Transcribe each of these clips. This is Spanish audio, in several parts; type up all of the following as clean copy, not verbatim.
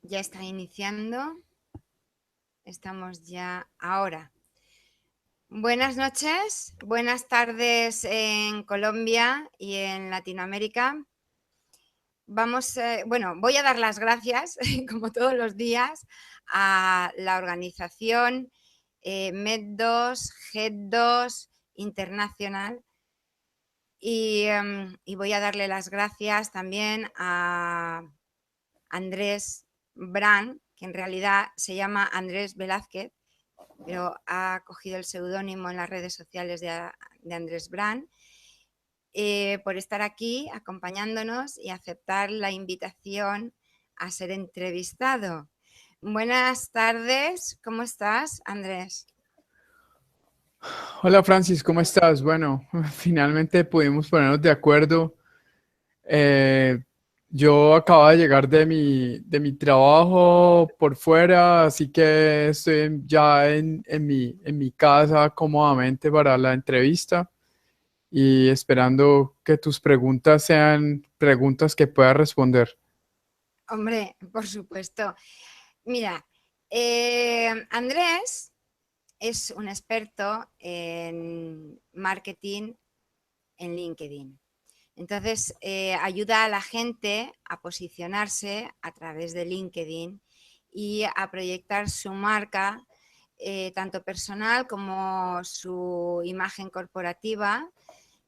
Ya está iniciando. Estamos ya ahora. Buenas noches, buenas tardes en Colombia y en Latinoamérica. Voy a dar las gracias, como todos los días, a la organización MED2, GED2 Internacional y voy a darle las gracias también a Andrés Brand, que en realidad se llama Andrés Velázquez, pero ha cogido el seudónimo en las redes sociales de Andrés Brand, por estar aquí acompañándonos y aceptar la invitación a ser entrevistado. Buenas tardes, ¿cómo estás, Andrés? Hola Francis, ¿cómo estás? Bueno, finalmente pudimos ponernos de acuerdo. Eh, yo acabo de llegar de mi trabajo por fuera, así que estoy ya en mi casa cómodamente para la entrevista y esperando que tus preguntas sean preguntas que pueda responder. Hombre, por supuesto. Mira, Andrés es un experto en marketing en LinkedIn. Entonces, ayuda a la gente a posicionarse a través de LinkedIn y a proyectar su marca, tanto personal como su imagen corporativa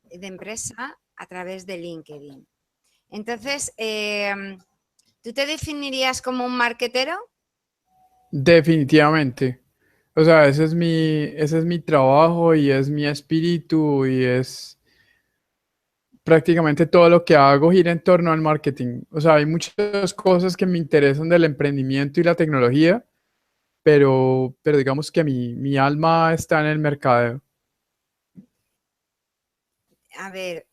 de empresa a través de LinkedIn. Entonces, ¿tú te definirías como un marketero? Definitivamente. O sea, ese es mi trabajo y es mi espíritu y es prácticamente todo lo que hago gira en torno al marketing. O sea, hay muchas cosas que me interesan del emprendimiento y la tecnología, pero digamos que mi alma está en el mercadeo. A ver,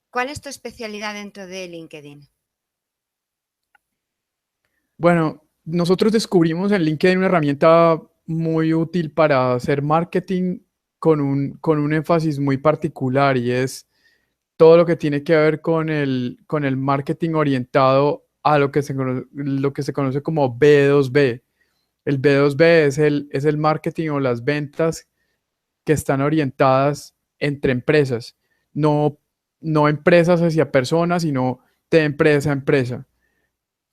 ¿cuál es tu especialidad dentro de LinkedIn? Bueno, nosotros descubrimos en LinkedIn una herramienta muy útil para hacer marketing con un énfasis muy particular y es todo lo que tiene que ver con el marketing orientado a lo que se conoce como B2B. El B2B es el marketing o las ventas que están orientadas entre empresas, no, no empresas hacia personas, sino de empresa a empresa.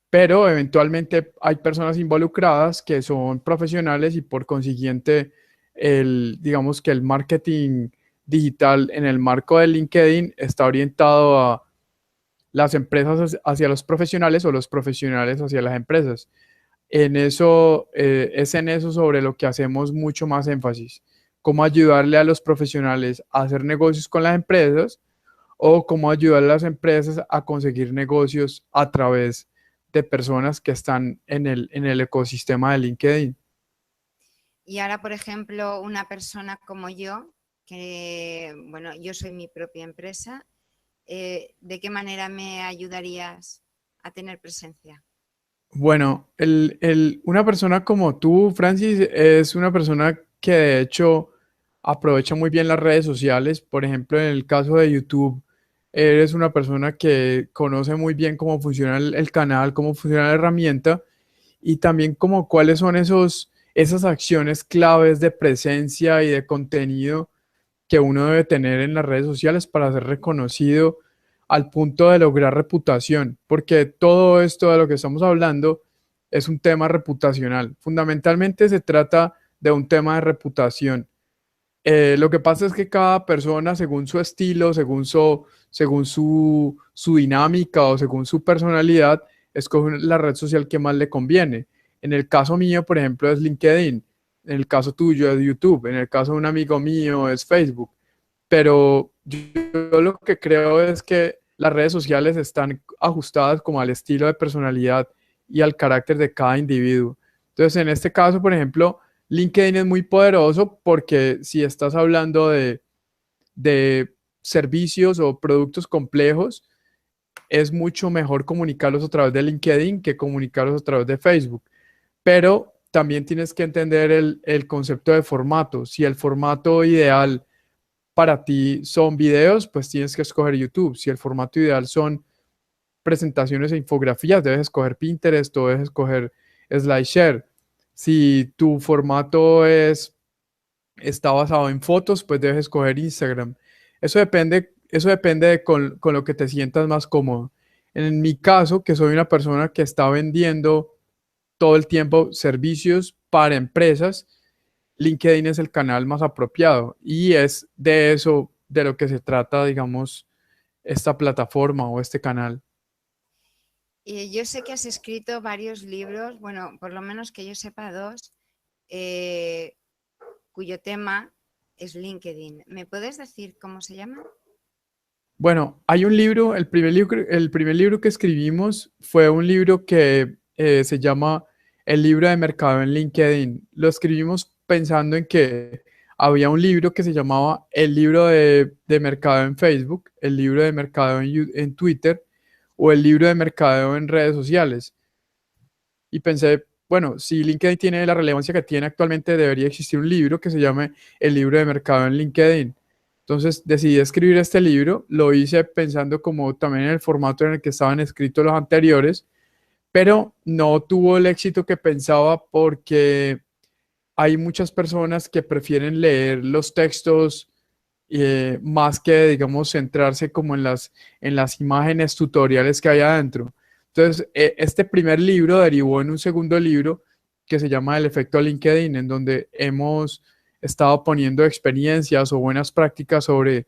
Pero eventualmente hay personas involucradas que son profesionales y por consiguiente, digamos que el marketing digital en el marco de LinkedIn está orientado a las empresas hacia los profesionales o los profesionales hacia las empresas. Es en eso sobre lo que hacemos mucho más énfasis, cómo ayudarle a los profesionales a hacer negocios con las empresas o cómo ayudar a las empresas a conseguir negocios a través de personas que están en el ecosistema de LinkedIn. Y ahora, por ejemplo, una persona como yo, que, bueno, yo soy mi propia empresa, ¿de qué manera me ayudarías a tener presencia? Bueno, una persona como tú, Francis, es una persona que de hecho aprovecha muy bien las redes sociales. Por ejemplo, en el caso de YouTube, eres una persona que conoce muy bien cómo funciona el canal, cómo funciona la herramienta y también como cuáles son esas acciones claves de presencia y de contenido que uno debe tener en las redes sociales para ser reconocido al punto de lograr reputación, porque todo esto de lo que estamos hablando es un tema reputacional. Fundamentalmente se trata de un tema de reputación. Lo que pasa es que cada persona, según su estilo, según su dinámica o según su personalidad, escoge la red social que más le conviene. En el caso mío, por ejemplo, es LinkedIn. En el caso tuyo es YouTube. En el caso de un amigo mío es Facebook. Pero yo lo que creo es que las redes sociales están ajustadas como al estilo de personalidad y al carácter de cada individuo. Entonces, en este caso, por ejemplo, LinkedIn es muy poderoso porque si estás hablando de servicios o productos complejos, es mucho mejor comunicarlos a través de LinkedIn que comunicarlos a través de Facebook. Pero también tienes que entender el concepto de formato. Si el formato ideal para ti son videos, pues tienes que escoger YouTube. Si el formato ideal son presentaciones e infografías, debes escoger Pinterest o debes escoger SlideShare. Si tu formato está basado en fotos, pues debes escoger Instagram. Eso depende de con lo que te sientas más cómodo. En mi caso, que soy una persona que está vendiendo todo el tiempo servicios para empresas, LinkedIn es el canal más apropiado y es de eso de lo que se trata, digamos, esta plataforma o este canal. Y yo sé que has escrito varios libros, bueno, por lo menos que yo sepa dos, eh, cuyo tema es LinkedIn. ¿Me puedes decir cómo se llama? Bueno, hay un libro, el primer libro que escribimos fue un libro que se llama El libro de mercado en LinkedIn. Lo escribimos pensando en que había un libro que se llamaba El libro de mercado en Facebook, el libro de mercado en Twitter o el libro de mercado en redes sociales. Y pensé, bueno, si LinkedIn tiene la relevancia que tiene actualmente, debería existir un libro que se llame El libro de mercado en LinkedIn. Entonces decidí escribir este libro, lo hice pensando como también en el formato en el que estaban escritos los anteriores, pero no tuvo el éxito que pensaba porque hay muchas personas que prefieren leer los textos más que, digamos, centrarse como en las imágenes tutoriales que hay adentro. Entonces, este primer libro derivó en un segundo libro que se llama El efecto LinkedIn, en donde hemos estado poniendo experiencias o buenas prácticas sobre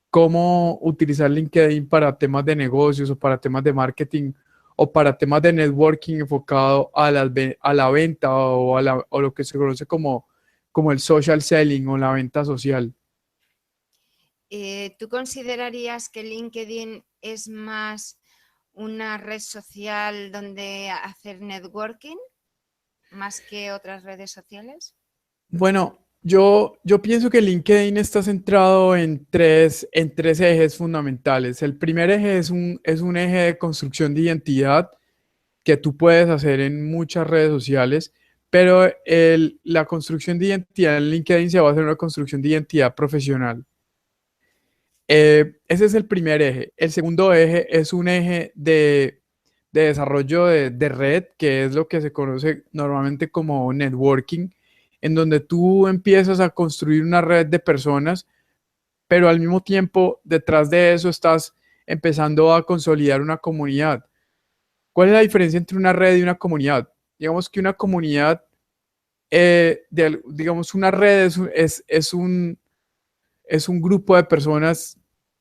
cómo utilizar LinkedIn para temas de negocios o para temas de marketing o para temas de networking enfocado a la venta o lo que se conoce como el social selling o la venta social. ¿Tú considerarías que LinkedIn es más una red social donde hacer networking más que otras redes sociales? Bueno, yo pienso que LinkedIn está centrado en tres ejes fundamentales. El primer eje es un eje de construcción de identidad que tú puedes hacer en muchas redes sociales, pero la construcción de identidad en LinkedIn se va a hacer una construcción de identidad profesional. Ese es el primer eje. El segundo eje es un eje de desarrollo de red, que es lo que se conoce normalmente como networking, en donde tú empiezas a construir una red de personas, pero al mismo tiempo detrás de eso estás empezando a consolidar una comunidad. ¿Cuál es la diferencia entre una red y una comunidad? Digamos que una comunidad, digamos, una red es un grupo de personas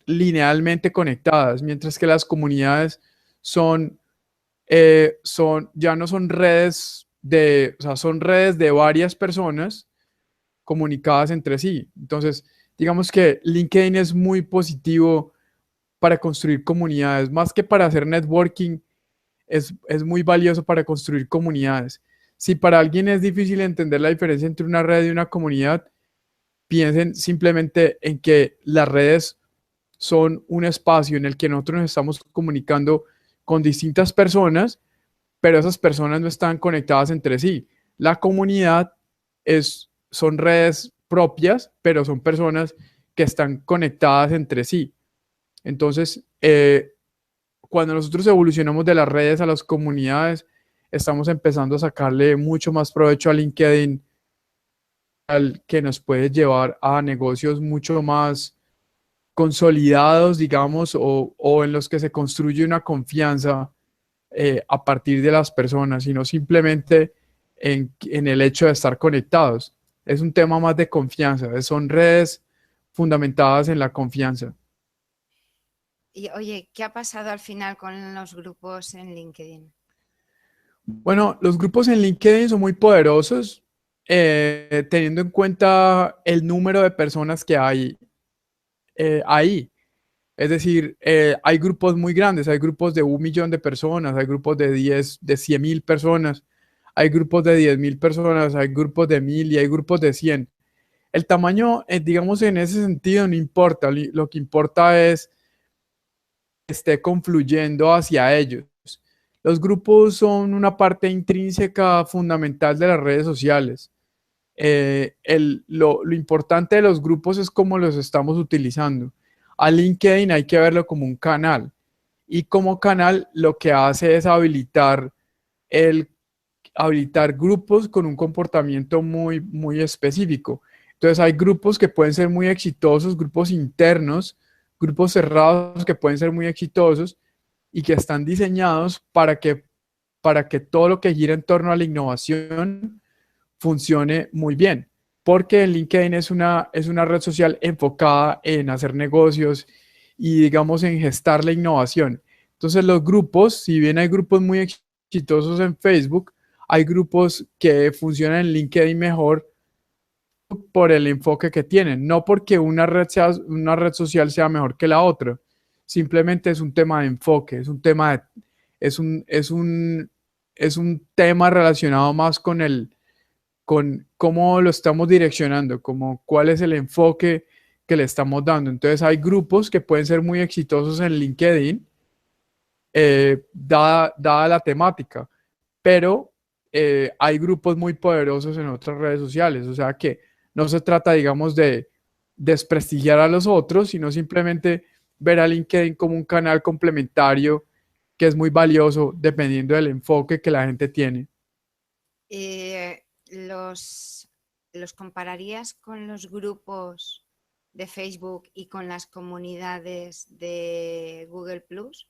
linealmente conectadas, mientras que las comunidades son, ya no son redes o sea, son redes de varias personas comunicadas entre sí. Entonces, digamos que LinkedIn es muy positivo para construir comunidades, más que para hacer networking, es muy valioso para construir comunidades. Si para alguien es difícil entender la diferencia entre una red y una comunidad, piensen simplemente en que las redes son un espacio en el que nosotros nos estamos comunicando con distintas personas, pero esas personas no están conectadas entre sí. La comunidad son redes propias, pero son personas que están conectadas entre sí. Entonces, cuando nosotros evolucionamos de las redes a las comunidades, estamos empezando a sacarle mucho más provecho a LinkedIn, al que nos puede llevar a negocios mucho más consolidados, digamos, o en los que se construye una confianza a partir de las personas, sino simplemente en el hecho de estar conectados. Es un tema más de confianza, son redes fundamentadas en la confianza. Y oye, ¿qué ha pasado al final con los grupos en LinkedIn? Bueno, los grupos en LinkedIn son muy poderosos, teniendo en cuenta el número de personas que hay ahí. Es decir, hay grupos muy grandes, hay grupos de 1 millón de personas, hay grupos de 100.000 personas, hay grupos de 10.000 personas, hay grupos de 1.000 y hay grupos de 100. El tamaño, digamos, en ese sentido no importa, lo que importa es que esté confluyendo hacia ellos. Los grupos son una parte intrínseca fundamental de las redes sociales. Lo importante de los grupos es cómo los estamos utilizando. A LinkedIn hay que verlo como un canal y como canal lo que hace es habilitar grupos con un comportamiento muy, muy específico. Entonces hay grupos que pueden ser muy exitosos, grupos internos, grupos cerrados que pueden ser muy exitosos y que están diseñados para que todo lo que gira en torno a la innovación funcione muy bien. Porque LinkedIn es una red social enfocada en hacer negocios y, digamos, en gestar la innovación. Entonces, los grupos, si bien hay grupos muy exitosos en Facebook, hay grupos que funcionan en LinkedIn mejor por el enfoque que tienen, no porque una red social sea mejor que la otra, simplemente es un tema de enfoque, es un tema relacionado más con cómo lo estamos direccionando, como cuál es el enfoque que le estamos dando. Entonces hay grupos que pueden ser muy exitosos en LinkedIn, dada la temática, pero hay grupos muy poderosos en otras redes sociales, o sea que no se trata, digamos, de desprestigiar a los otros, sino simplemente ver a LinkedIn como un canal complementario que es muy valioso dependiendo del enfoque que la gente tiene. ¿Los compararías con los grupos de Facebook y con las comunidades de Google Plus?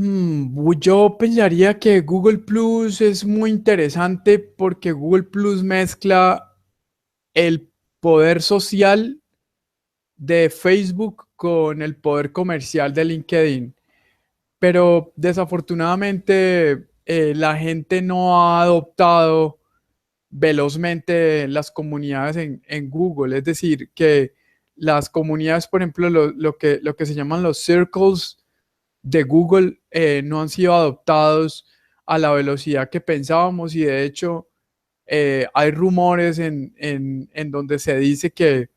Yo pensaría que Google Plus es muy interesante porque Google Plus mezcla el poder social de Facebook con el poder comercial de LinkedIn. Pero desafortunadamente la gente no ha adoptado velozmente las comunidades en Google. Es decir, que las comunidades, por ejemplo, lo que se llaman los circles de Google no han sido adoptados a la velocidad que pensábamos y de hecho hay rumores en donde se dice que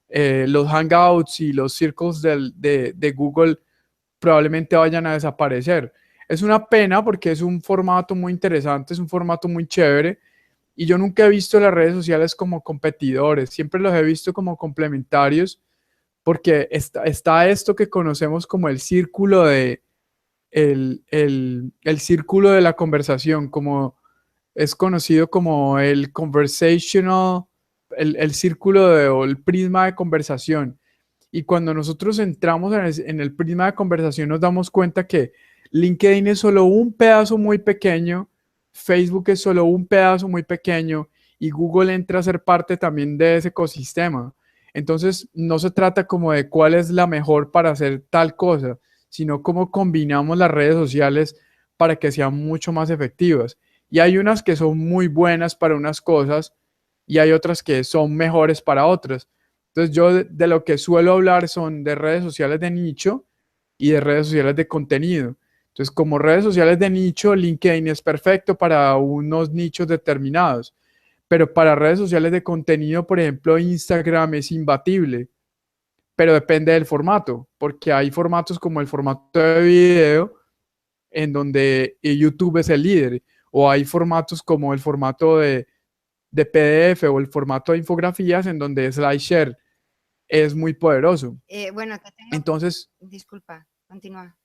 los Hangouts y los circles de Google probablemente vayan a desaparecer. Es una pena porque es un formato muy interesante, es un formato muy chévere y yo nunca he visto las redes sociales como competidores, siempre los he visto como complementarios porque está esto que conocemos como el círculo de la conversación, como es conocido como el conversational, el círculo o el prisma de conversación. Y cuando nosotros entramos en el prisma de conversación nos damos cuenta que LinkedIn es solo un pedazo muy pequeño, Facebook es solo un pedazo muy pequeño y Google entra a ser parte también de ese ecosistema. Entonces, no se trata como de cuál es la mejor para hacer tal cosa, sino cómo combinamos las redes sociales para que sean mucho más efectivas. Y hay unas que son muy buenas para unas cosas y hay otras que son mejores para otras. Entonces yo de lo que suelo hablar son de redes sociales de nicho y de redes sociales de contenido. Entonces, como redes sociales de nicho, LinkedIn es perfecto para unos nichos determinados, pero para redes sociales de contenido, por ejemplo, Instagram es imbatible, pero depende del formato, porque hay formatos como el formato de video en donde YouTube es el líder, o hay formatos como el formato de PDF o el formato de infografías en donde SlideShare es muy poderoso. Bueno, te tengo... Entonces, Disculpa, continúa.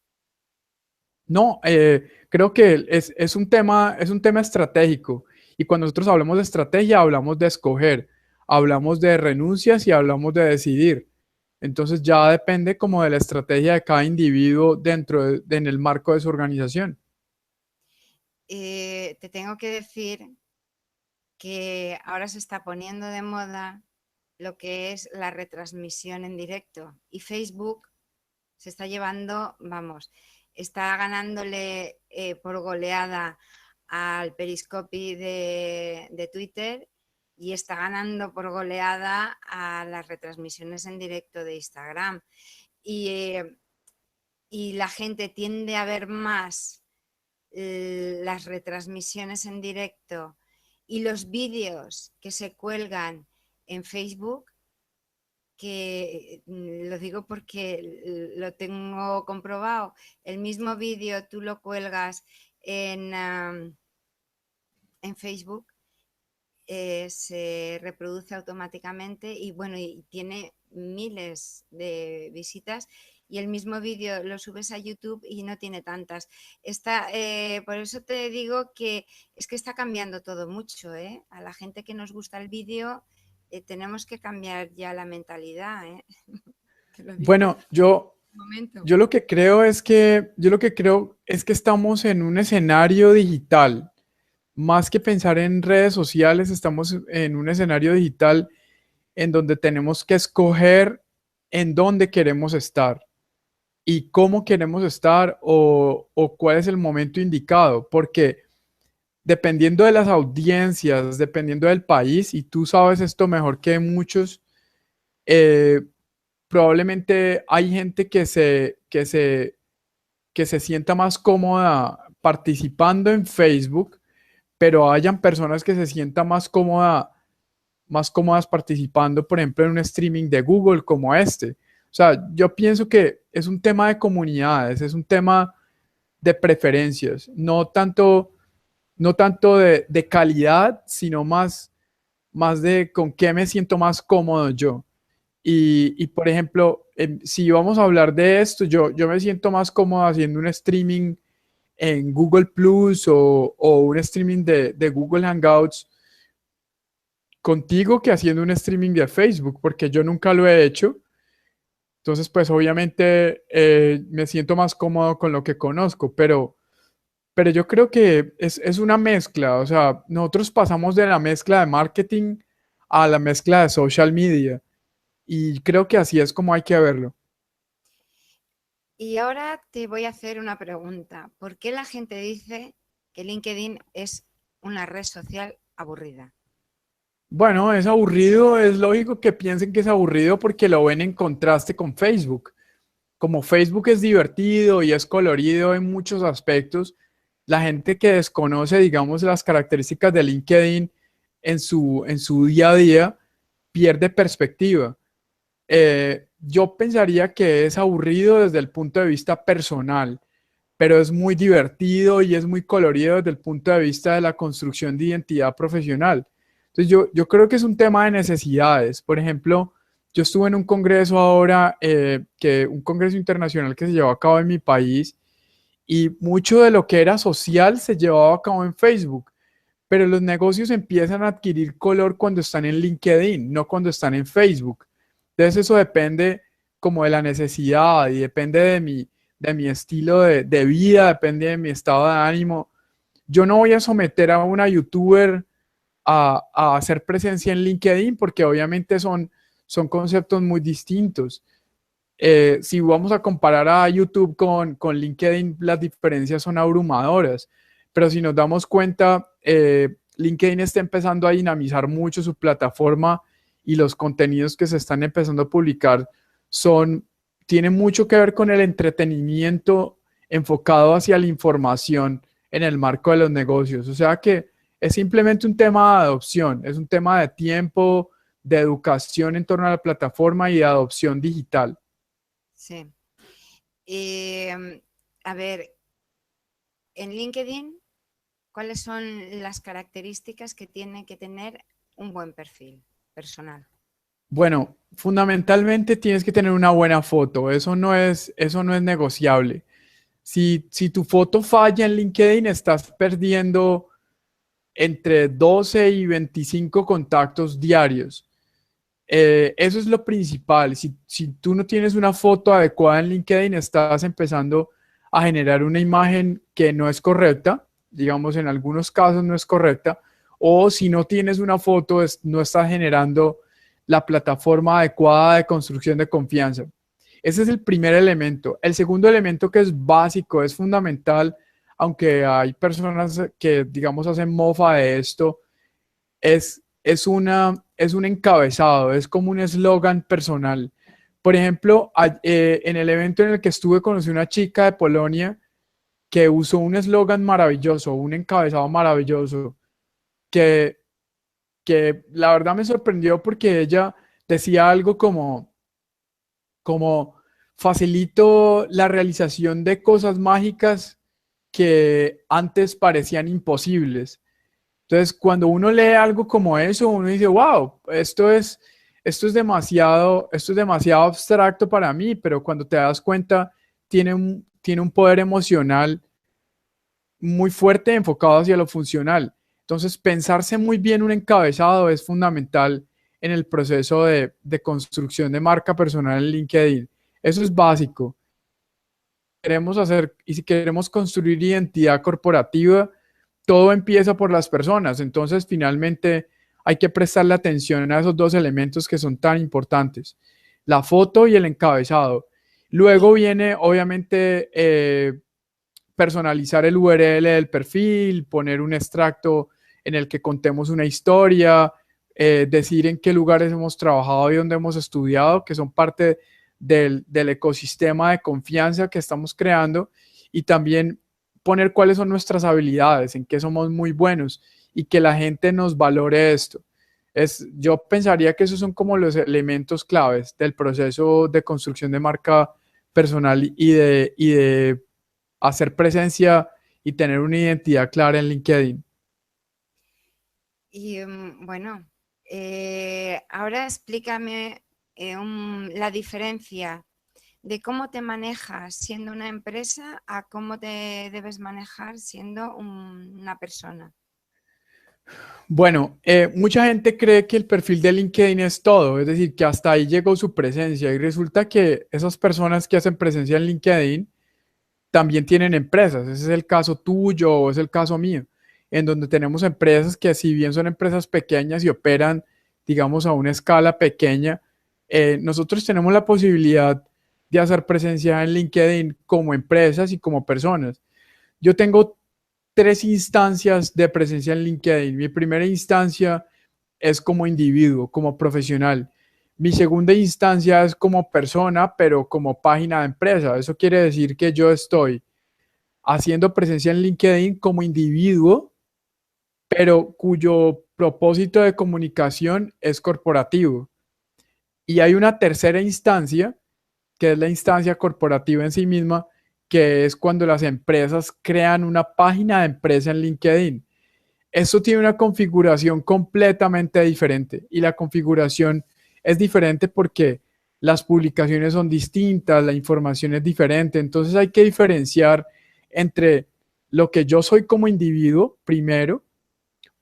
no, creo que es un tema estratégico. Y cuando nosotros hablamos de estrategia, hablamos de escoger, hablamos de renuncias y hablamos de decidir. Entonces ya depende como de la estrategia de cada individuo en el marco de su organización. Te tengo que decir que ahora se está poniendo de moda lo que es la retransmisión en directo y Facebook se está llevando, vamos, está ganándole por goleada al Periscopi de Twitter y está ganando por goleada a las retransmisiones en directo de Instagram. Y la gente tiende a ver más las retransmisiones en directo y los vídeos que se cuelgan en Facebook, que lo digo porque lo tengo comprobado. El mismo vídeo tú lo cuelgas en Facebook, se reproduce automáticamente y bueno, y tiene miles de visitas y el mismo vídeo lo subes a YouTube y no tiene tantas. Por eso te digo que es que está cambiando todo mucho, ¿eh? A la gente que nos gusta el vídeo tenemos que cambiar ya la mentalidad, ¿eh? Te lo digo. Bueno, yo lo que creo es que estamos en un escenario digital. Más que pensar en redes sociales, estamos en un escenario digital en donde tenemos que escoger en dónde queremos estar y cómo queremos estar o cuál es el momento indicado, porque dependiendo de las audiencias, dependiendo del país, y tú sabes esto mejor que muchos, eh, probablemente hay gente que se sienta más cómoda participando en Facebook, pero hayan personas que se sientan más cómodas participando, por ejemplo, en un streaming de Google como este. O sea, yo pienso que es un tema de comunidades, es un tema de preferencias, no tanto de calidad, sino más de con qué me siento más cómodo yo. Por ejemplo, si vamos a hablar de esto, yo me siento más cómodo haciendo un streaming en Google Plus o un streaming de Google Hangouts contigo que haciendo un streaming de Facebook, porque yo nunca lo he hecho. Entonces, pues obviamente me siento más cómodo con lo que conozco, pero yo creo que es una mezcla. O sea, nosotros pasamos de la mezcla de marketing a la mezcla de social media y creo que así es como hay que verlo. Y ahora te voy a hacer una pregunta. ¿Por qué la gente dice que LinkedIn es una red social aburrida? Bueno, es aburrido, es lógico que piensen que es aburrido porque lo ven en contraste con Facebook. Como Facebook es divertido y es colorido en muchos aspectos, la gente que desconoce, digamos, las características de LinkedIn en su día a día, pierde perspectiva. Yo pensaría que es aburrido desde el punto de vista personal, pero es muy divertido y es muy colorido desde el punto de vista de la construcción de identidad profesional. Entonces yo creo que es un tema de necesidades. Por ejemplo, yo estuve en un congreso ahora, un congreso internacional que se llevó a cabo en mi país y mucho de lo que era social se llevaba a cabo en Facebook, pero los negocios empiezan a adquirir color cuando están en LinkedIn, no cuando están en Facebook. Entonces eso depende como de la necesidad y depende de mi estilo de vida, depende de mi estado de ánimo. Yo no voy a someter a una youtuber a hacer presencia en LinkedIn porque obviamente son conceptos muy distintos. Si vamos a comparar a YouTube con LinkedIn, las diferencias son abrumadoras, pero si nos damos cuenta, LinkedIn está empezando a dinamizar mucho su plataforma y los contenidos que se están empezando a publicar tienen mucho que ver con el entretenimiento enfocado hacia la información en el marco de los negocios. O sea que es simplemente un tema de adopción, es un tema de tiempo, de educación en torno a la plataforma y de adopción digital. Sí. A ver, en LinkedIn, ¿cuáles son las características que tiene que tener un buen perfil personal? Bueno, fundamentalmente tienes que tener una buena foto, eso no es negociable. Si tu foto falla en LinkedIn, estás perdiendo entre 12 y 25 contactos diarios. Eso es lo principal. Si tú no tienes una foto adecuada en LinkedIn, estás empezando a generar una imagen que no es correcta, digamos, en algunos casos no es correcta, o si no tienes una foto, no estás generando la plataforma adecuada de construcción de confianza. Ese es el primer elemento. El segundo elemento que es básico, es fundamental, aunque hay personas que, digamos, hacen mofa de esto, es un encabezado, es como un eslogan personal. Por ejemplo, en el evento en el que estuve conocí una chica de Polonia que usó un eslogan maravilloso, un encabezado maravilloso, que, que la verdad me sorprendió porque ella decía algo como facilito la realización de cosas mágicas que antes parecían imposibles. Entonces, cuando uno lee algo como eso, uno dice, wow, esto es demasiado abstracto para mí, pero cuando te das cuenta, tiene un poder emocional muy fuerte enfocado hacia lo funcional. Entonces, pensarse muy bien un encabezado es fundamental en el proceso de construcción de marca personal en LinkedIn. Eso es básico. Queremos hacer y si queremos construir identidad corporativa, todo empieza por las personas. Entonces, finalmente, hay que prestarle atención a esos dos elementos que son tan importantes, la foto y el encabezado. Luego viene, obviamente, personalizar el URL del perfil, poner un extracto en el que contemos una historia, decir en qué lugares hemos trabajado y dónde hemos estudiado, que son parte del ecosistema de confianza que estamos creando, y también poner cuáles son nuestras habilidades, en qué somos muy buenos y que la gente nos valore esto. Yo pensaría que esos son como los elementos claves del proceso de construcción de marca personal y de hacer presencia y tener una identidad clara en LinkedIn. Y bueno, ahora explícame la diferencia de cómo te manejas siendo una empresa a cómo te debes manejar siendo una persona. Bueno, mucha gente cree que el perfil de LinkedIn es todo, es decir, que hasta ahí llegó su presencia y resulta que esas personas que hacen presencia en LinkedIn también tienen empresas. Ese es el caso tuyo o es el caso mío, en donde tenemos empresas que si bien son empresas pequeñas y operan, digamos, a una escala pequeña, nosotros tenemos la posibilidad de hacer presencia en LinkedIn como empresas y como personas. Yo tengo tres instancias de presencia en LinkedIn. Mi primera instancia es como individuo, como profesional. Mi segunda instancia es como persona, pero como página de empresa. Eso quiere decir que yo estoy haciendo presencia en LinkedIn como individuo, pero cuyo propósito de comunicación es corporativo. Y hay una tercera instancia, que es la instancia corporativa en sí misma, que es cuando las empresas crean una página de empresa en LinkedIn. Esto tiene una configuración completamente diferente y la configuración es diferente porque las publicaciones son distintas, la información es diferente, entonces hay que diferenciar entre lo que yo soy como individuo primero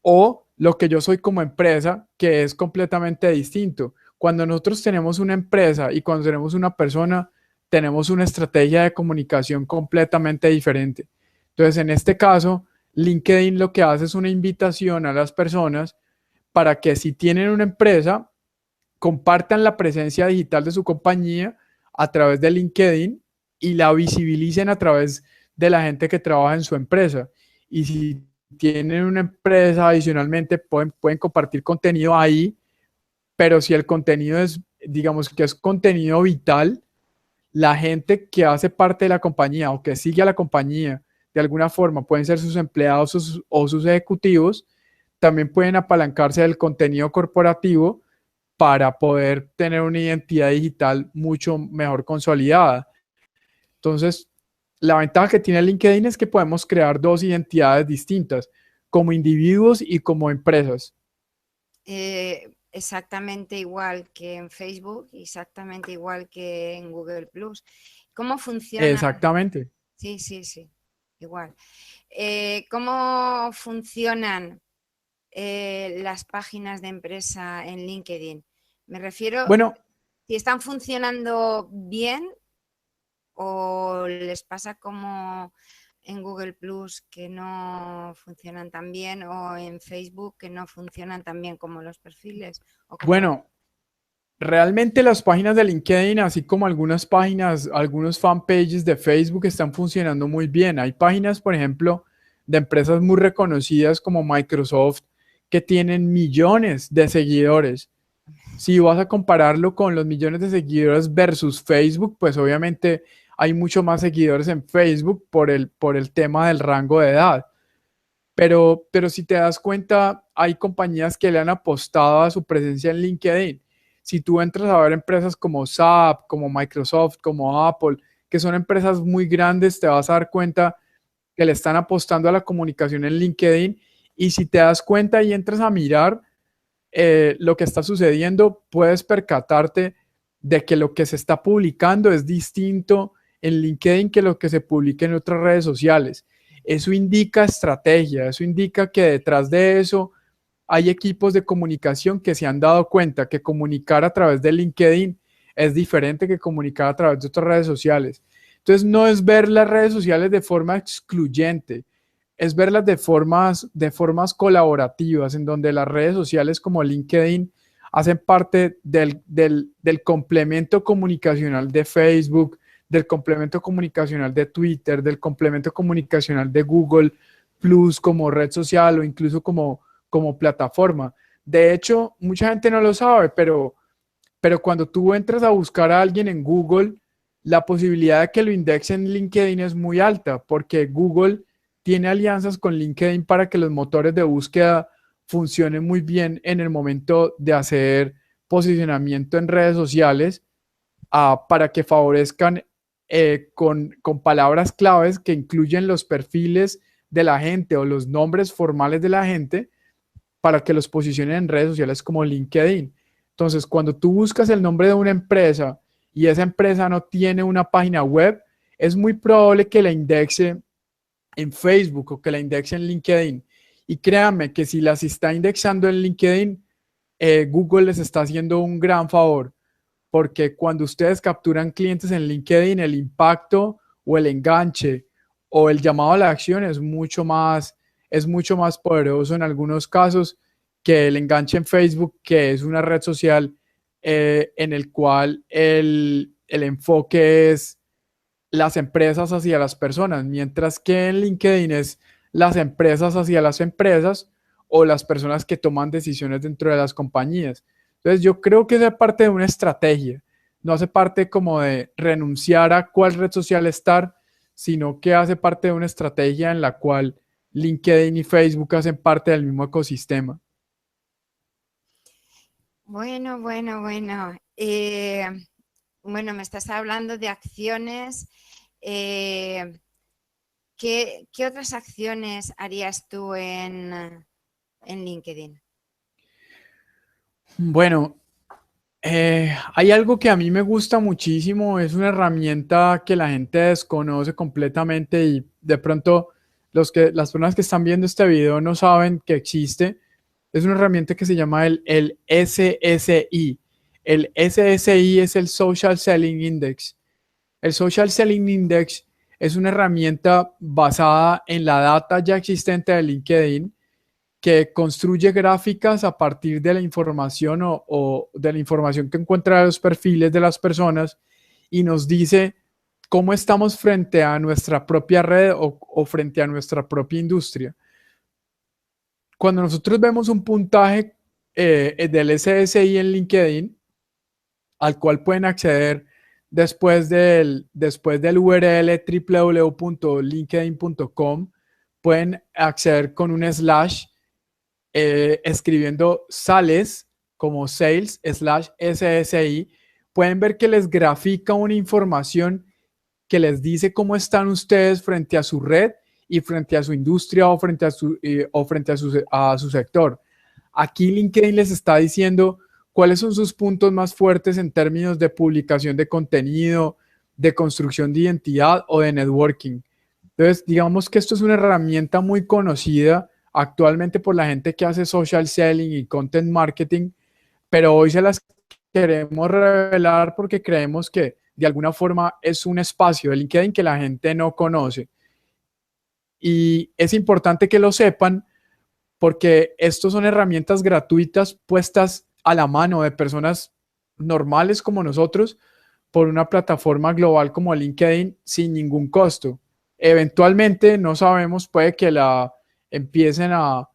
o lo que yo soy como empresa, que es completamente distinto. Cuando nosotros tenemos una empresa y cuando tenemos una persona, tenemos una estrategia de comunicación completamente diferente. Entonces, en este caso, LinkedIn lo que hace es una invitación a las personas para que si tienen una empresa, compartan la presencia digital de su compañía a través de LinkedIn y la visibilicen a través de la gente que trabaja en su empresa. Y si tienen una empresa, adicionalmente pueden compartir contenido ahí, pero si el contenido es, digamos que es contenido vital, la gente que hace parte de la compañía o que sigue a la compañía de alguna forma, pueden ser sus empleados o sus ejecutivos, también pueden apalancarse del contenido corporativo para poder tener una identidad digital mucho mejor consolidada. Entonces, la ventaja que tiene LinkedIn es que podemos crear dos identidades distintas, como individuos y como empresas. Exactamente igual que en Facebook, exactamente igual que en Google Plus. ¿Cómo funciona? Exactamente. Sí, sí, sí, igual. ¿Cómo funcionan las páginas de empresa en LinkedIn? Me refiero, Bueno, si están funcionando bien o les pasa como en Google Plus que no funcionan tan bien o en Facebook que no funcionan tan bien como los perfiles o como... bueno, realmente las páginas de LinkedIn, así como algunas páginas, algunos fanpages de Facebook están funcionando muy bien. Hay páginas, por ejemplo, de empresas muy reconocidas como Microsoft que tienen millones de seguidores. Si vas a compararlo con los millones de seguidores versus Facebook, pues obviamente hay mucho más seguidores en Facebook por el tema del rango de edad. Pero si te das cuenta, hay compañías que le han apostado a su presencia en LinkedIn. Si tú entras a ver empresas como SAP, como Microsoft, como Apple, que son empresas muy grandes, te vas a dar cuenta que le están apostando a la comunicación en LinkedIn. Y si te das cuenta y entras a mirar, lo que está sucediendo, puedes percatarte de que lo que se está publicando es distinto en LinkedIn que lo que se publica en otras redes sociales. Eso indica estrategia, eso indica que detrás de eso hay equipos de comunicación que se han dado cuenta que comunicar a través de LinkedIn es diferente que comunicar a través de otras redes sociales. Entonces, no es ver las redes sociales de forma excluyente, es verlas de formas colaborativas, en donde las redes sociales como LinkedIn hacen parte del complemento comunicacional de Facebook, del complemento comunicacional de Twitter, del complemento comunicacional de Google Plus como red social o incluso como plataforma. De hecho, mucha gente no lo sabe, pero cuando tú entras a buscar a alguien en Google, la posibilidad de que lo indexe en LinkedIn es muy alta, porque Google tiene alianzas con LinkedIn para que los motores de búsqueda funcionen muy bien en el momento de hacer posicionamiento en redes sociales, para que favorezcan con palabras claves que incluyen los perfiles de la gente o los nombres formales de la gente, para que los posicionen en redes sociales como LinkedIn. Entonces, cuando tú buscas el nombre de una empresa y esa empresa no tiene una página web, es muy probable que la indexe en Facebook o que la indexe en LinkedIn. Y créanme que si las está indexando en LinkedIn, Google les está haciendo un gran favor, porque cuando ustedes capturan clientes en LinkedIn, el impacto o el enganche o el llamado a la acción es mucho más poderoso en algunos casos que el enganche en Facebook, que es una red social en el cual el enfoque es las empresas hacia las personas, mientras que en LinkedIn es las empresas hacia las empresas o las personas que toman decisiones dentro de las compañías. Entonces yo creo que es parte de una estrategia, no hace parte como de renunciar a cuál red social estar, sino que hace parte de una estrategia en la cual LinkedIn y Facebook hacen parte del mismo ecosistema. Bueno, bueno, bueno. Bueno, me estás hablando de acciones. ¿Qué otras acciones harías tú en LinkedIn? Bueno, hay algo que a mí me gusta muchísimo, es una herramienta que la gente desconoce completamente y de pronto las personas que están viendo este video no saben que existe. Es una herramienta que se llama el SSI. El SSI es el Social Selling Index. El Social Selling Index es una herramienta basada en la data ya existente de LinkedIn, que construye gráficas a partir de la información o de la información que encuentra en los perfiles de las personas y nos dice cómo estamos frente a nuestra propia red o frente a nuestra propia industria. Cuando nosotros vemos un puntaje del SSI en LinkedIn, al cual pueden acceder después del URL www.linkedin.com, pueden acceder con un slash, escribiendo sales como sales /SSI, pueden ver que les grafica una información que les dice cómo están ustedes frente a su red y frente a su industria o frente a su sector. Aquí LinkedIn les está diciendo cuáles son sus puntos más fuertes en términos de publicación de contenido, de construcción de identidad o de networking. Entonces, digamos que esto es una herramienta muy conocida actualmente por la gente que hace social selling y content marketing, pero hoy se las queremos revelar porque creemos que de alguna forma es un espacio de LinkedIn que la gente no conoce. Y es importante que lo sepan porque estos son herramientas gratuitas puestas a la mano de personas normales como nosotros por una plataforma global como LinkedIn sin ningún costo. Eventualmente, no sabemos, puede que la empiecen a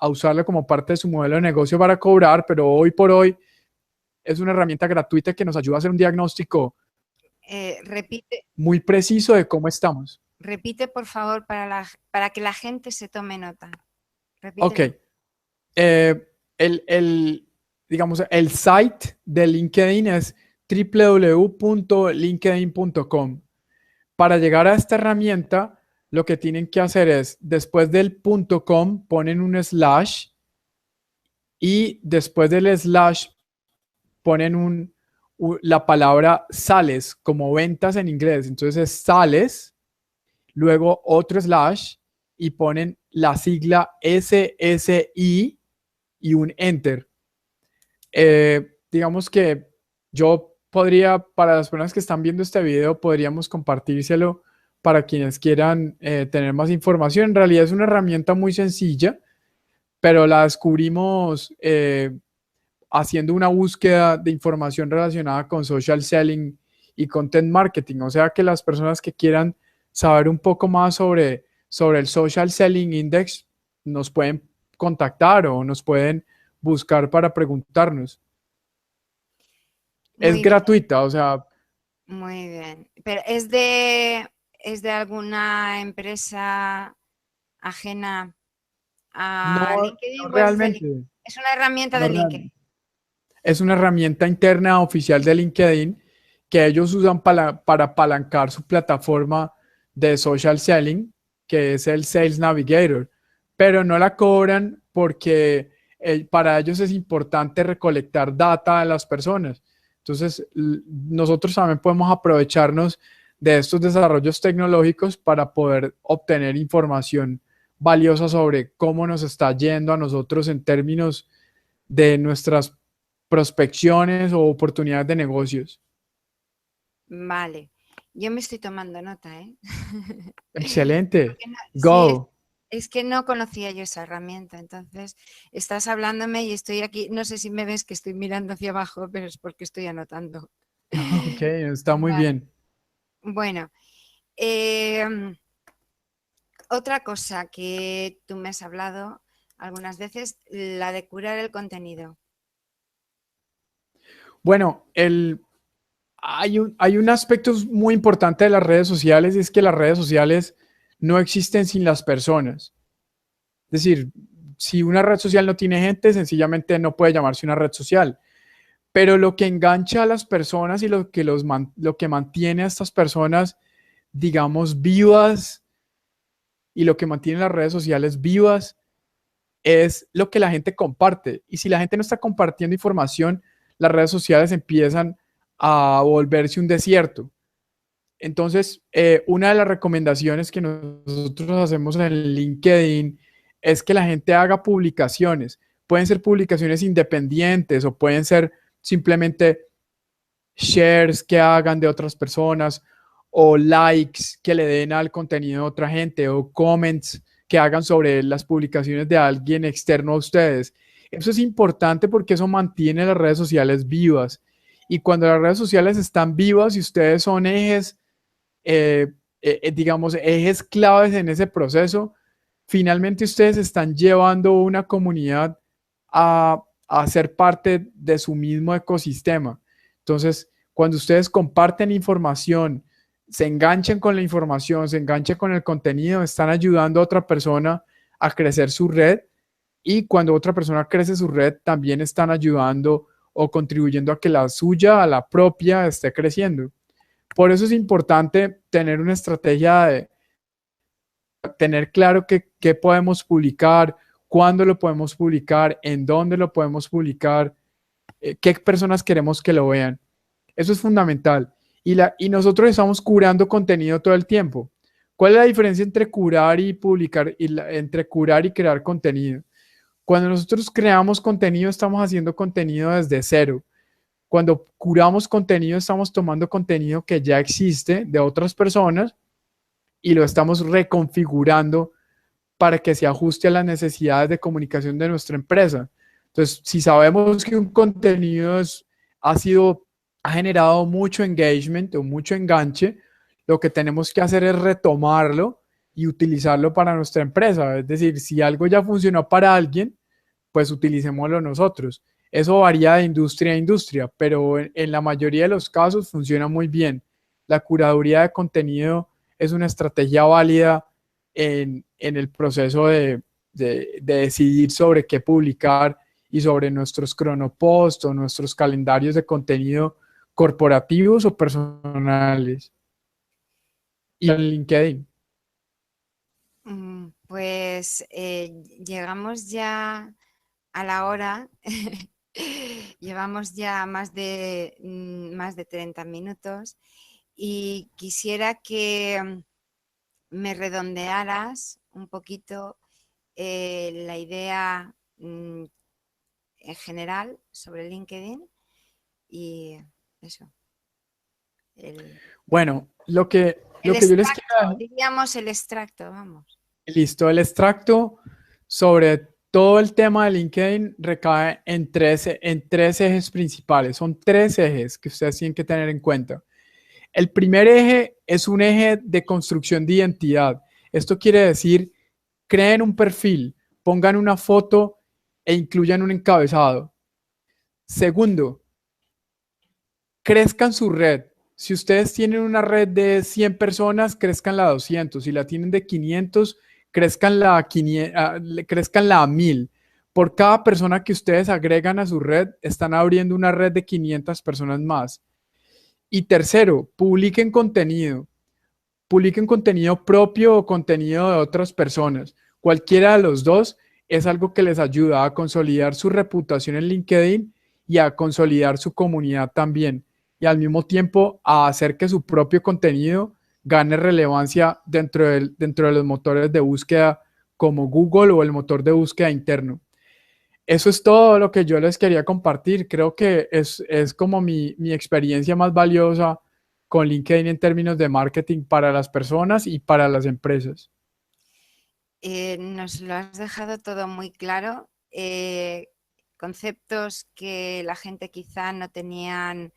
usarla como parte de su modelo de negocio para cobrar, pero hoy por hoy es una herramienta gratuita que nos ayuda a hacer un diagnóstico Repite, muy preciso de cómo estamos. repite por favor para que la gente se tome nota. Ok. Repítelo. Digamos, el site de LinkedIn es www.linkedin.com. Para llegar a esta herramienta, lo que tienen que hacer es, después del .com, ponen un slash y después del slash ponen la palabra sales, como ventas en inglés. Entonces es sales, luego otro slash y ponen la sigla SSI y un enter. Digamos que yo podría, para las personas que están viendo este video, podríamos compartírselo para quienes quieran tener más información. En realidad es una herramienta muy sencilla, pero la descubrimos haciendo una búsqueda de información relacionada con social selling y content marketing. O sea que las personas que quieran saber un poco más sobre el Social Selling Index nos pueden contactar o nos pueden buscar para preguntarnos. Es Muy bien, gratuita, o sea, muy bien. Pero es de alguna empresa ajena a no, LinkedIn no o es de LinkedIn? realmente, Es una herramienta no de LinkedIn. realmente. Es una herramienta interna oficial de LinkedIn que ellos usan para apalancar su plataforma de social selling, que es el Sales Navigator, pero no la cobran porque para ellos es importante recolectar data de las personas. Entonces, nosotros también podemos aprovecharnos de estos desarrollos tecnológicos para poder obtener información valiosa sobre cómo nos está yendo a nosotros en términos de nuestras prospecciones o oportunidades de negocios. Vale, yo me estoy tomando nota, ¿eh? Excelente. Porque sí, Go. es que no conocía yo esa herramienta, entonces estás hablándome y estoy aquí, no sé si me ves que estoy mirando hacia abajo, pero es porque estoy anotando. Ok, está muy Vale, bien. bueno, em, otra cosa que tú me has hablado algunas veces, la de curar el contenido. Bueno, hay un aspecto muy importante de las redes sociales y es que las redes sociales no existen sin las personas. Es decir, si una red social no tiene gente, sencillamente no puede llamarse una red social. Pero lo que engancha a las personas y lo que mantiene a estas personas, digamos, vivas y lo que mantiene las redes sociales vivas es lo que la gente comparte. Y si la gente no está compartiendo información, las redes sociales empiezan a volverse un desierto. Entonces, una de las recomendaciones que nosotros hacemos en LinkedIn es que la gente haga publicaciones. Pueden ser publicaciones independientes o pueden ser simplemente shares que hagan de otras personas o likes que le den al contenido de otra gente o comments que hagan sobre las publicaciones de alguien externo a ustedes. Eso es importante porque eso mantiene las redes sociales vivas. Y cuando las redes sociales están vivas y ustedes son ejes, digamos, ejes claves en ese proceso, finalmente ustedes están llevando una comunidad a ser parte de su mismo ecosistema. Entonces, cuando ustedes comparten información, se enganchan con la información, se enganchan con el contenido, están ayudando a otra persona a crecer su red y cuando otra persona crece su red, también están ayudando o contribuyendo a que la suya, a la propia, esté creciendo. Por eso es importante tener una estrategia de tener claro qué podemos publicar, cuándo lo podemos publicar, en dónde lo podemos publicar, qué personas queremos que lo vean. Eso es fundamental. Y nosotros estamos curando contenido todo el tiempo. ¿Cuál es la diferencia entre curar y publicar, entre curar y crear contenido? Cuando nosotros creamos contenido, estamos haciendo contenido desde cero. Cuando curamos contenido, estamos tomando contenido que ya existe de otras personas y lo estamos reconfigurando para que se ajuste a las necesidades de comunicación de nuestra empresa. Entonces, si sabemos que un contenido ha generado mucho engagement o mucho enganche, lo que tenemos que hacer es retomarlo y utilizarlo para nuestra empresa. Es decir, si algo ya funcionó para alguien, pues utilicémoslo nosotros. Eso varía de industria a industria, pero en la mayoría de los casos funciona muy bien. La curaduría de contenido es una estrategia válida en el proceso de decidir sobre qué publicar y sobre nuestros cronoposts o nuestros calendarios de contenido corporativos o personales. Y en LinkedIn. Pues llegamos ya a la hora. Llevamos ya más de 30 minutos y quisiera que me redondearas un poquito la idea en general sobre LinkedIn y eso. Bueno, El lo que yo les extracto, quiero. diríamos el extracto, vamos. Listo, el extracto sobre todo el tema de LinkedIn recae en tres ejes principales. Son tres ejes que ustedes tienen que tener en cuenta. El primer eje es un eje de construcción de identidad. Esto quiere decir, creen un perfil, pongan una foto e incluyan un encabezado. Segundo, crezcan su red. Si ustedes tienen una red de 100 personas, crezcan la a 200. Si la tienen de 500, crezcanla a 1000. Por cada persona que ustedes agregan a su red, están abriendo una red de 500 personas más. Y tercero, publiquen contenido propio o contenido de otras personas. Cualquiera de los dos es algo que les ayuda a consolidar su reputación en LinkedIn y a consolidar su comunidad también. Y al mismo tiempo a hacer que su propio contenido gane relevancia dentro de los motores de búsqueda como Google o el motor de búsqueda interno. Eso es todo lo que yo les quería compartir. Creo que es como mi experiencia más valiosa con LinkedIn en términos de marketing para las personas y para las empresas. Nos lo has dejado todo muy claro. Conceptos que la gente quizá no tenían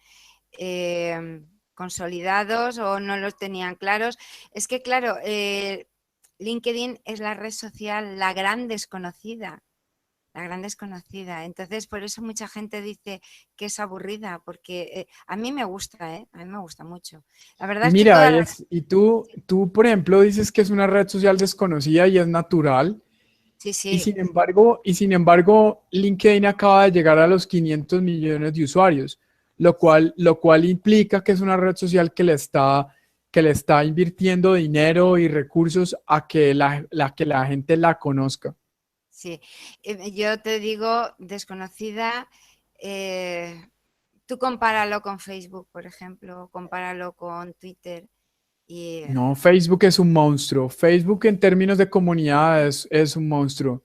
consolidados o no los tenían claros. Es que, claro, LinkedIn es la red social, la gran desconocida. La gran desconocida. Entonces, por eso mucha gente dice que es aburrida, porque a mí me gusta, a mí me gusta mucho. La verdad Y es que mira, todas las... por ejemplo, dices que es una red social desconocida y es natural. Sí, sí, Y sin embargo, LinkedIn acaba de llegar a los 500 millones de usuarios, lo cual implica que es una red social que le está invirtiendo dinero y recursos a que que la gente la conozca. sí. Yo te digo, desconocida, tú compáralo con Facebook, por ejemplo, compáralo con Twitter y No, Facebook es un monstruo. Facebook en términos de comunidades es un monstruo.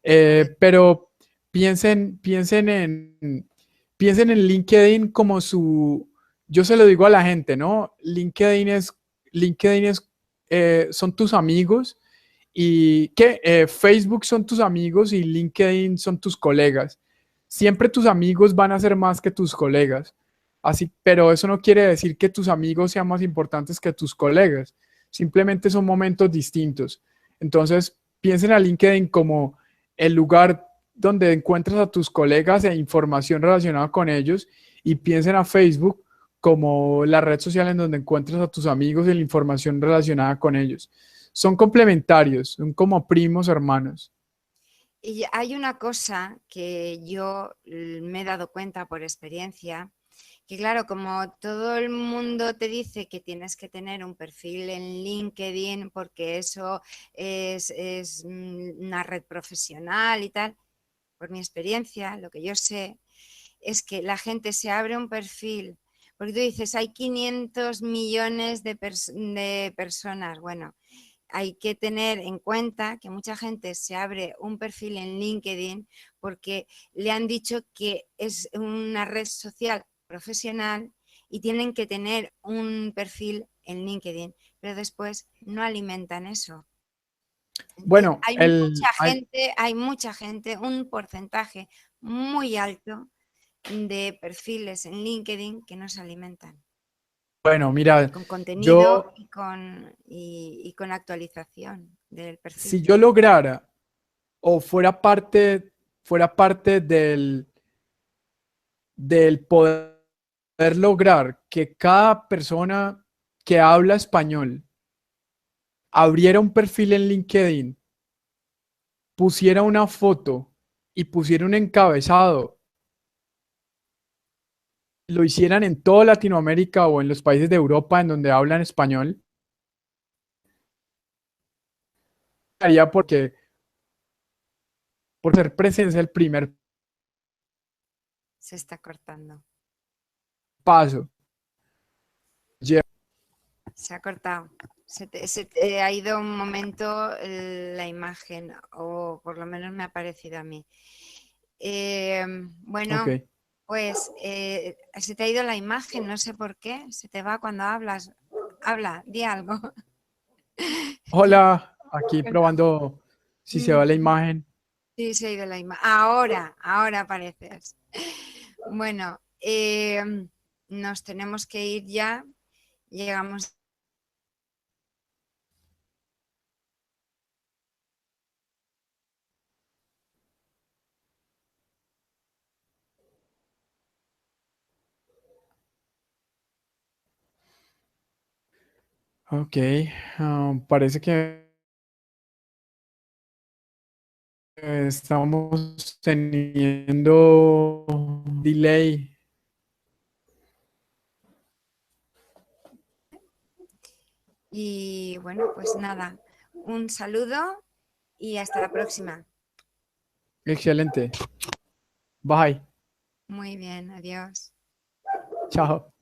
pues, Pero piensen en LinkedIn como yo se lo digo a la gente, ¿no? LinkedIn es, son tus amigos y que Facebook son tus amigos y LinkedIn son tus colegas. Siempre tus amigos van a ser más que tus colegas. Así, pero eso no quiere decir que tus amigos sean más importantes que tus colegas. Simplemente son momentos distintos. Entonces, piensen a LinkedIn como el lugar donde encuentras a tus colegas e información relacionada con ellos y piensen a Facebook como la red social en donde encuentras a tus amigos y la información relacionada con ellos. Son complementarios, son como primos hermanos. y hay una cosa que yo me he dado cuenta por experiencia, que claro, como todo el mundo te dice que tienes que tener un perfil en LinkedIn porque eso es una red profesional y tal, por mi experiencia, lo que yo sé es que la gente se abre un perfil, porque tú dices, hay 500 millones de personas. Bueno, hay que tener en cuenta que mucha gente se abre un perfil en LinkedIn porque le han dicho que es una red social profesional y tienen que tener un perfil en LinkedIn, pero después no alimentan eso. Bueno, Hay mucha gente, un porcentaje muy alto de perfiles en LinkedIn que no se alimentan bueno, mira, con contenido yo, y con actualización del si perfil. yo lograra o fuera parte del poder lograr que cada persona que habla español abriera un perfil en LinkedIn, pusiera una foto y pusiera un encabezado, lo hicieran en toda Latinoamérica o en los países de Europa en donde hablan español, haría porque por ser presencia el primer Se está cortando. paso. Se ha cortado. Se te ha ido un momento la imagen, o por lo menos me ha parecido a mí. Bueno, Ok. pues se te ha ido la imagen, no sé por qué. Se te va cuando hablas. Habla, di algo. Hola, aquí Bueno, probando si se va la imagen. sí, se ha ido la imagen. Ahora apareces. Bueno, nos tenemos que ir ya. Llegamos. Ok, parece que estamos teniendo delay. Y bueno, pues nada, un saludo y hasta la próxima. Excelente. Bye. Muy bien, adiós. Chao.